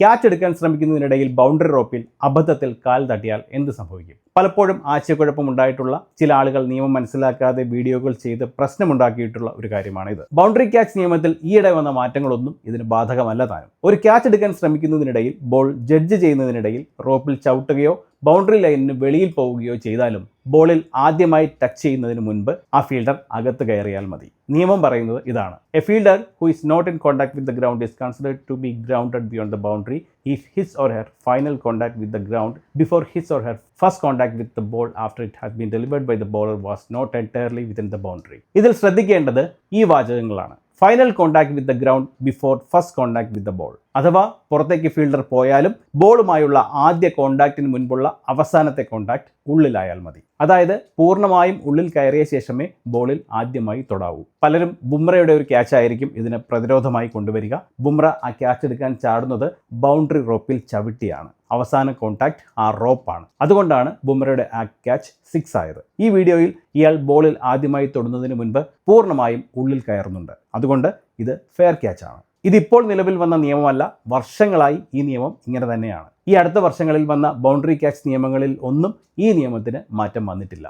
Catch എടുക്കാൻ ശ്രമിക്കുന്നതിനിടയിൽ boundary റോപ്പിൽ അബദ്ധത്തിൽ കാൽ തട്ടിയാൽ എന്ത് സംഭവിക്കും? പലപ്പോഴും ആശയക്കുഴപ്പമുണ്ടായിട്ടുള്ള ചില ആളുകൾ നിയമം മനസ്സിലാക്കാതെ വീഡിയോകൾ ചെയ്ത് പ്രശ്നമുണ്ടാക്കിയിട്ടുള്ള ഒരു കാര്യമാണിത്. ബൗണ്ടറി ക്യാച്ച് നിയമത്തിൽ ഈയിടെ വന്ന മാറ്റങ്ങളൊന്നും ഇതിന് ബാധകമല്ല താനും. ഒരു ക്യാച്ച് എടുക്കാൻ ശ്രമിക്കുന്നതിനിടയിൽ ബോൾ ജഡ്ജ് ചെയ്യുന്നതിനിടയിൽ റോപ്പിൽ ചവിട്ടുകയോ ബൗണ്ടറി ലൈനിന് വെളിയിൽ പോവുകയോ ചെയ്താലും ബോളിൽ ആദ്യമായി ടച്ച് ചെയ്യുന്നതിന് മുൻപ് ആ ഫീൽഡർ അകത്ത് കയറിയാൽ മതി. നിയമം പറയുന്നത് ഇതാണ്: a fielder who is not in contact with the ground is considered to be grounded beyond the boundary if his or her final contact with the ground before his or her first contact with the ball after it has been delivered by the bowler was not entirely within the boundary. ഇതിൽ ശ്രദ്ധിക്കേണ്ടത് ഈ വാചകങ്ങളാണ്: final contact with the ground before first contact with the ball. അഥവാ പുറത്തേക്ക് fielder പോയാലും ബോളുമായുള്ള ആദ്യ കോൺടാക്റ്റിന് മുൻപുള്ള അവസാനത്തെ കോൺടാക്ട് ഉള്ളിലായാൽ മതി. അതായത് പൂർണ്ണമായും ഉള്ളിൽ കയറിയ ശേഷമേ ബോളിൽ ആദ്യമായി തൊടാവൂ. പലരും ബുംറയുടെ ഒരു ക്യാച്ച് ആയിരിക്കും ഇതിന് പ്രതിരോധമായി കൊണ്ടുവരിക. ബുംറ ആ ക്യാച്ച് എടുക്കാൻ ചാടുന്നത് ബൗണ്ടറി റോപ്പിൽ ചവിട്ടിയാണ്. അവസാന കോൺടാക്ട് ആ റോപ്പാണ്. അതുകൊണ്ടാണ് ബുംറയുടെ ആ ക്യാച്ച് 6 ആയത്. ഈ വീഡിയോയിൽ ഇയാൾ ബോളിൽ ആദ്യമായി തൊടുന്നതിന് മുൻപ് പൂർണ്ണമായും ഉള്ളിൽ കയറുന്നുണ്ട്. അതുകൊണ്ട് ഇത് ഫെയർ ക്യാച്ചാണ്. ഇതിപ്പോൾ നിലവിൽ വന്ന നിയമമല്ല, വർഷങ്ങളായി ഈ നിയമം ഇങ്ങനെ തന്നെയാണ്. ഈ അടുത്ത വർഷങ്ങളിൽ വന്ന ബൗണ്ടറി ക്യാച്ച് നിയമങ്ങളിൽ ഒന്നും ഈ നിയമത്തിന് മാറ്റം വന്നിട്ടില്ല.